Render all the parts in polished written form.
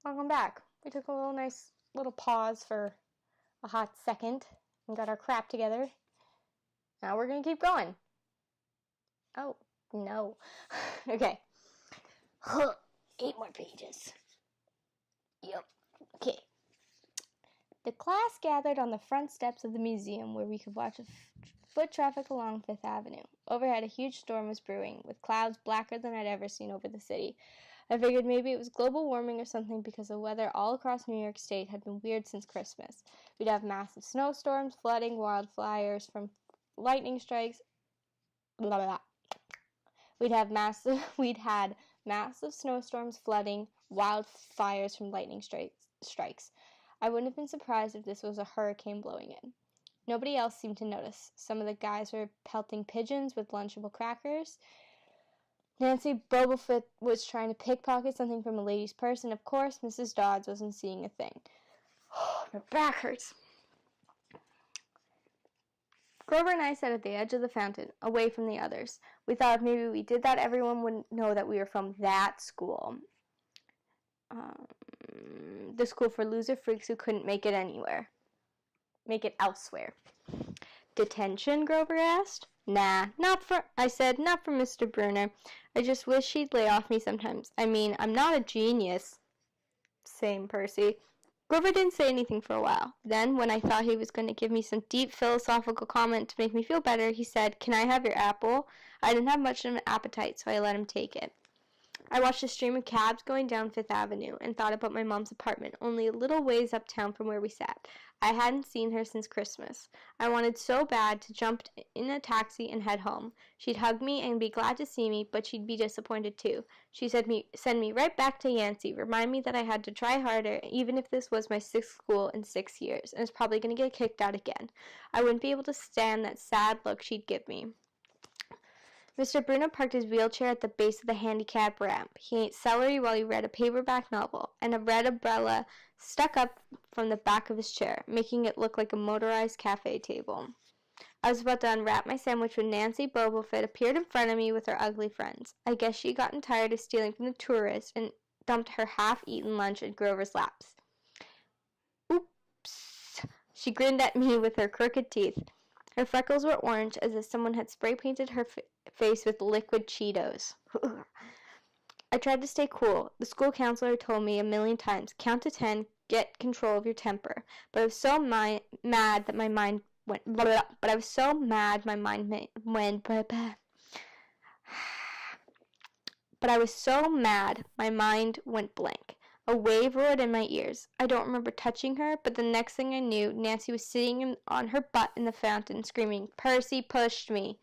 Welcome back. We took a nice little pause for a hot second and got our crap together. Now we're going to keep going. Oh, no. Okay. 8 more pages. Yep. Okay. The class gathered on the front steps of the museum where we could watch foot traffic along Fifth Avenue. Overhead, a huge storm was brewing, with clouds blacker than I'd ever seen over the city. I figured maybe it was global warming or something because the weather all across New York State had been weird since Christmas. We'd have massive snowstorms, flooding, wildfires from lightning strikes. Blah, blah, blah. We'd had massive snowstorms, flooding, wildfires from lightning strikes. I wouldn't have been surprised if this was a hurricane blowing in. Nobody else seemed to notice. Some of the guys were pelting pigeons with Lunchable crackers. Nancy Bobafoot was trying to pickpocket something from a lady's purse, and of course, Mrs. Dodds wasn't seeing a thing. My back hurts. Grover and I sat at the edge of the fountain, away from the others. We thought if maybe we did that, everyone wouldn't know that we were from that school. The school for loser freaks who couldn't make it anywhere. Make it elsewhere. Detention? Grover asked. Nah, I said, not for Mr. Bruner. I just wish he'd lay off me sometimes. I mean, I'm not a genius. Same, Percy. Grover didn't say anything for a while. Then, when I thought he was going to give me some deep philosophical comment to make me feel better, he said, "Can I have your apple?" I didn't have much of an appetite, so I let him take it. I watched a stream of cabs going down Fifth Avenue and thought about my mom's apartment, only a little ways uptown from where we sat. I hadn't seen her since Christmas. I wanted so bad to jump in a taxi and head home. She'd hug me and be glad to see me, but she'd be disappointed too. She said send me right back to Yancey, remind me that I had to try harder, even if this was my 6th school in 6 years, and was probably going to get kicked out again. I wouldn't be able to stand that sad look she'd give me. Mr. Bruno parked his wheelchair at the base of the handicap ramp. He ate celery while he read a paperback novel, and a red umbrella stuck up from the back of his chair, making it look like a motorized cafe table. I was about to unwrap my sandwich when Nancy Bobafoot appeared in front of me with her ugly friends. I guess she'd gotten tired of stealing from the tourists and dumped her half-eaten lunch in Grover's laps. Oops! She grinned at me with her crooked teeth. Her freckles were orange, as if someone had spray-painted her face with liquid Cheetos. I tried to stay cool. The school counselor told me a million times, count to 10, get control of your temper. But I was so mad that my mind went blah, blah, but I was so mad my mind went blah, blah. But I was so mad my mind went blank. A wave roared in my ears. I don't remember touching her, but the next thing I knew, Nancy was sitting on her butt in the fountain, screaming, "Percy pushed me."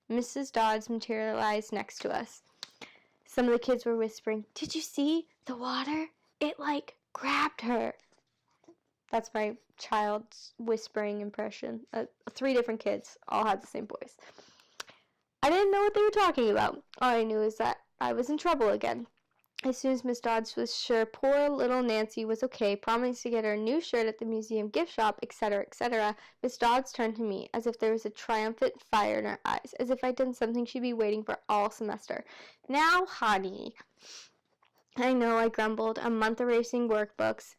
Mrs. Dodds materialized next to us. Some of the kids were whispering, "Did you see the water? It, grabbed her." That's my child's whispering impression. 3 different kids all had the same voice. I didn't know what they were talking about. All I knew is that I was in trouble again. As soon as Miss Dodds was sure poor little Nancy was okay, promising to get her a new shirt at the museum gift shop, etc., etc., Miss Dodds turned to me, as if there was a triumphant fire in her eyes, as if I'd done something she'd be waiting for all semester. "Now, honey." I know, I grumbled. A month erasing workbooks.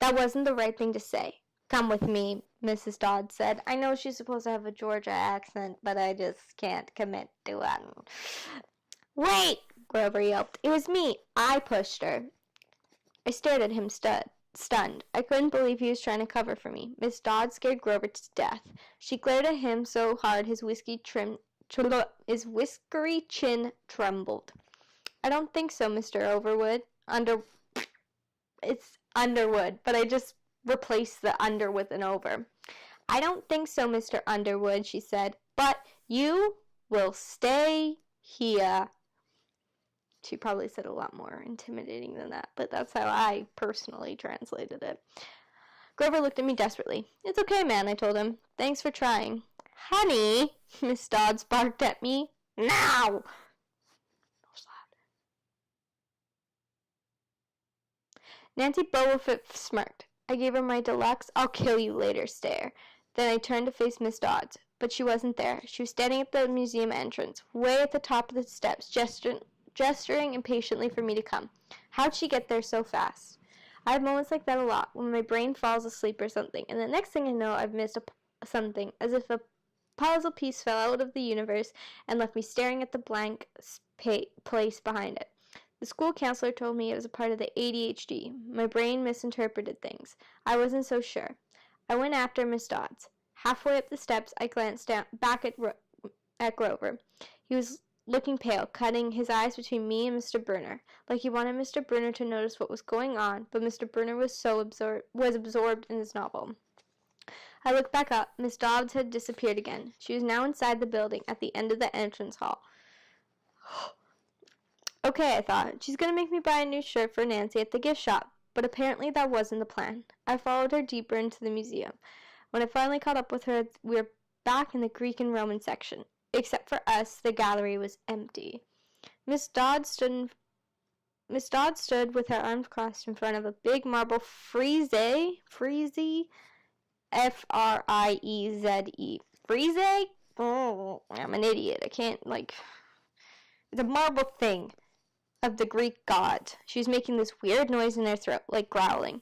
That wasn't the right thing to say. "Come with me," Mrs. Dodds said. I know she's supposed to have a Georgia accent, but I just can't commit to one. "Wait!" Grover yelped. "It was me. I pushed her." I stared at him stunned. I couldn't believe he was trying to cover for me. Miss Dodds scared Grover to death. She glared at him so hard his whiskery chin trembled. "I don't think so, Mr. Overwood." It's Underwood, but I just replaced the under with an over. "I don't think so, Mr. Underwood," she said, "but you will stay here." She probably said a lot more intimidating than that, but that's how I personally translated it. Grover looked at me desperately. "It's okay, man," I told him. "Thanks for trying." "Honey," Miss Dodds barked at me. "Now!" Nancy Bobafoot smirked. I gave her my deluxe "I'll kill you later" stare. Then I turned to face Miss Dodds, but she wasn't there. She was standing at the museum entrance, way at the top of the steps, gesturing impatiently for me to come. How'd she get there so fast? I have moments like that a lot, when my brain falls asleep or something, and the next thing I know, I've missed something, as if a puzzle piece fell out of the universe and left me staring at the blank place behind it. The school counselor told me it was a part of the ADHD. My brain misinterpreted things. I wasn't so sure. I went after Miss Dodds. Halfway up the steps, I glanced back at Grover. He was looking pale, cutting his eyes between me and Mr. Brunner, like he wanted Mr. Brunner to notice what was going on, but Mr. Brunner was absorbed in his novel. I looked back up. Miss Dodds had disappeared again. She was now inside the building, at the end of the entrance hall. Okay, I thought, she's going to make me buy a new shirt for Nancy at the gift shop, but apparently that wasn't the plan. I followed her deeper into the museum. When I finally caught up with her, we were back in the Greek and Roman section. Except for us, the gallery was empty. Miss Dodd stood with her arms crossed in front of a big marble frieze, F-R-I-E-Z-E. Frieze? Oh, I'm an idiot. I can't, it's a marble thing of the Greek god. She was making this weird noise in her throat, like growling.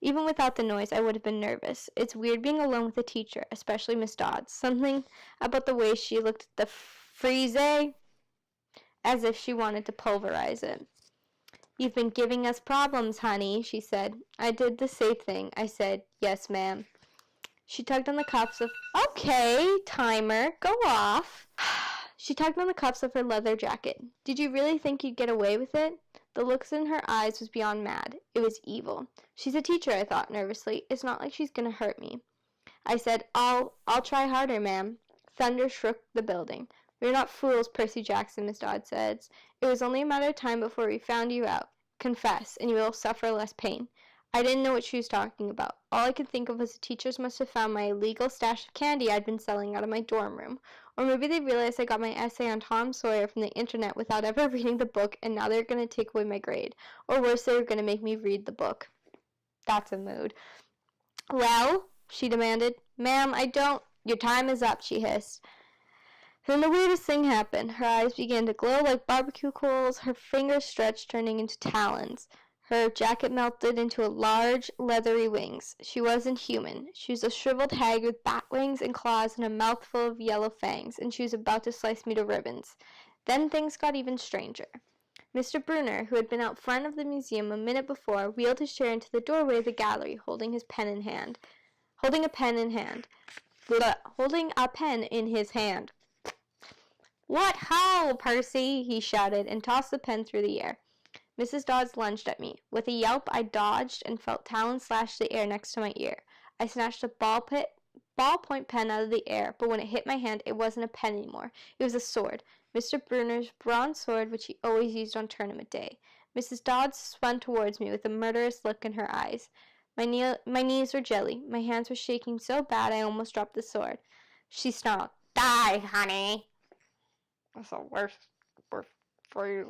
Even without the noise, I would have been nervous. It's weird being alone with a teacher, especially Miss Dodds. Something about the way she looked at the frieze, as if she wanted to pulverize it. You've been giving us problems, honey, she said. I did the safe thing. I said, yes, ma'am. She tugged on the cuffs of... Okay, timer, go off. She tugged on the cuffs of her leather jacket. Did you really think you'd get away with it? The looks in her eyes was beyond mad. It was evil. She's a teacher, I thought nervously. It's not like she's going to hurt me. I said, I'll try harder, ma'am. Thunder shook the building. We're not fools, Percy Jackson, Miss Dodd said. It was only a matter of time before we found you out. Confess, and you will suffer less pain. I didn't know what she was talking about. All I could think of was the teachers must have found my illegal stash of candy I'd been selling out of my dorm room. Or maybe they realized I got my essay on Tom Sawyer from the internet without ever reading the book, and now they're going to take away my grade. Or worse, they were going to make me read the book. That's a mood. Well, she demanded. Ma'am, I don't... Your time is up, she hissed. Then the weirdest thing happened. Her eyes began to glow like barbecue coals, her fingers stretched, turning into talons. Her jacket melted into large, leathery wings. She wasn't human. She was a shriveled hag with bat wings and claws and a mouthful of yellow fangs, and she was about to slice me to ribbons. Then things got even stranger. Mr. Brunner, who had been out front of the museum a minute before, wheeled his chair into the doorway of the gallery, holding a pen in his hand. What ho, Percy, he shouted, and tossed the pen through the air. Mrs. Dodds lunged at me. With a yelp, I dodged and felt talons slash the air next to my ear. I snatched a ballpoint pen out of the air, but when it hit my hand, it wasn't a pen anymore. It was a sword. Mr. Brunner's bronze sword, which he always used on tournament day. Mrs. Dodds spun towards me with a murderous look in her eyes. My knees were jelly. My hands were shaking so bad I almost dropped the sword. She snarled, Die, honey! That's the worst phrase.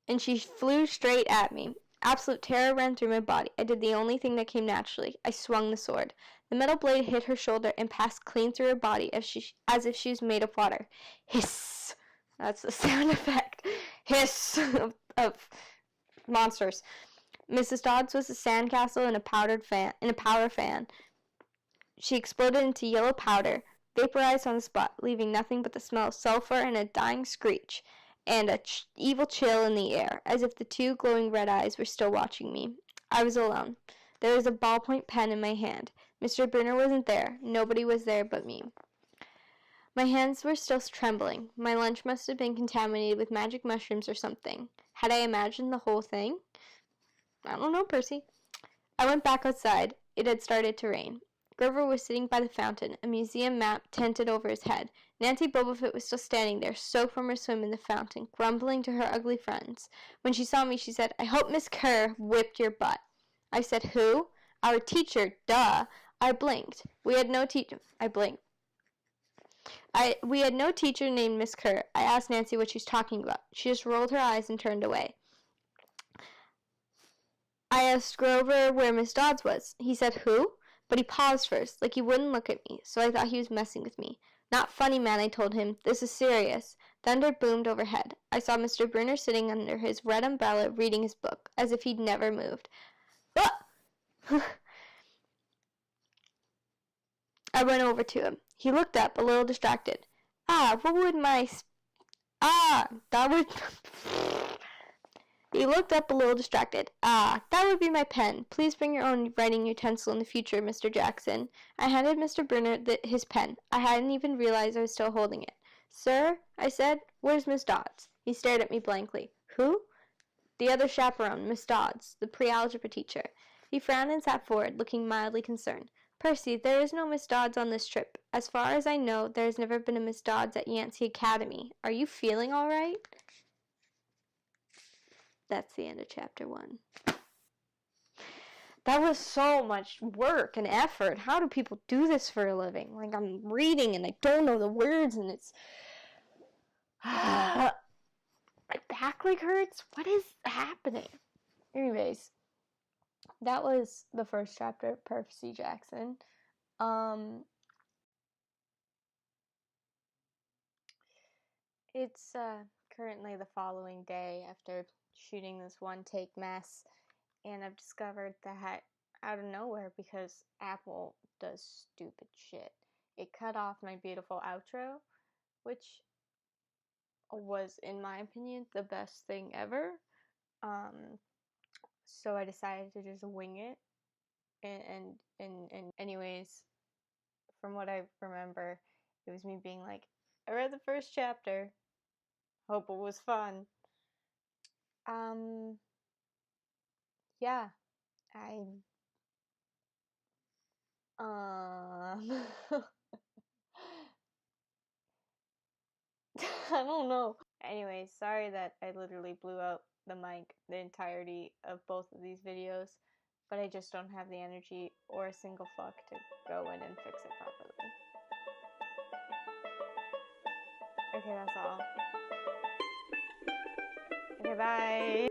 And she flew straight at me. Absolute terror ran through my body. I did the only thing that came naturally. I swung the sword. The metal blade hit her shoulder and passed clean through her body as if she was made of water. Hiss! That's the sound effect. Hiss of monsters. Mrs. Dodds was a sandcastle in a powder fan. She exploded into yellow powder, vaporized on the spot, leaving nothing but the smell of sulfur and a dying screech, and an evil chill in the air, as if the two glowing red eyes were still watching me. I was alone. There was a ballpoint pen in my hand. Mr. Brunner wasn't there. Nobody was there but me. My hands were still trembling. My lunch must have been contaminated with magic mushrooms or something. Had I imagined the whole thing? I don't know, Percy. I went back outside. It had started to rain. Grover was sitting by the fountain, a museum map tented over his head. Nancy Bumblefoot was still standing there, soaked from her swim in the fountain, grumbling to her ugly friends. When she saw me, she said, I hope Miss Kerr whipped your butt. I said, who? Our teacher, duh. I blinked. We had no teacher. I blinked. We had no teacher named Miss Kerr. I asked Nancy what she was talking about. She just rolled her eyes and turned away. I asked Grover where Miss Dodds was. He said, who? But he paused first, like he wouldn't look at me, so I thought he was messing with me. Not funny, man, I told him. This is serious. Thunder boomed overhead. I saw Mr. Brunner sitting under his red umbrella reading his book, as if he'd never moved. Ah! I went over to him. He looked up, a little distracted. What would my... that would... He looked up a little distracted. That would be my pen. Please bring your own writing utensil in the future, Mr. Jackson. I handed Mr. Brunner his pen. I hadn't even realized I was still holding it. Sir, I said, where's Miss Dodds? He stared at me blankly. Who? The other chaperone, Miss Dodds, the pre-algebra teacher. He frowned and sat forward, looking mildly concerned. Percy, there is no Miss Dodds on this trip. As far as I know, there has never been a Miss Dodds at Yancey Academy. Are you feeling all right? That's the end of chapter 1. That was so much work and effort. How do people do this for a living? Like, I'm reading and I don't know the words and it's... my back like hurts? What is happening? Anyways, that was the first chapter of Percy Jackson. It's currently the following day after shooting this one take mess, and I've discovered that out of nowhere, because Apple does stupid shit, it cut off my beautiful outro, which was, in my opinion, the best thing ever. So I decided to just wing it, and anyways, from what I remember, it was me being like, I read the first chapter, hope it was fun. Yeah, I I don't know. Anyways, sorry that I literally blew out the mic the entirety of both of these videos, but I just don't have the energy or a single fuck to go in and fix it properly. Okay, that's all. Okay, bye!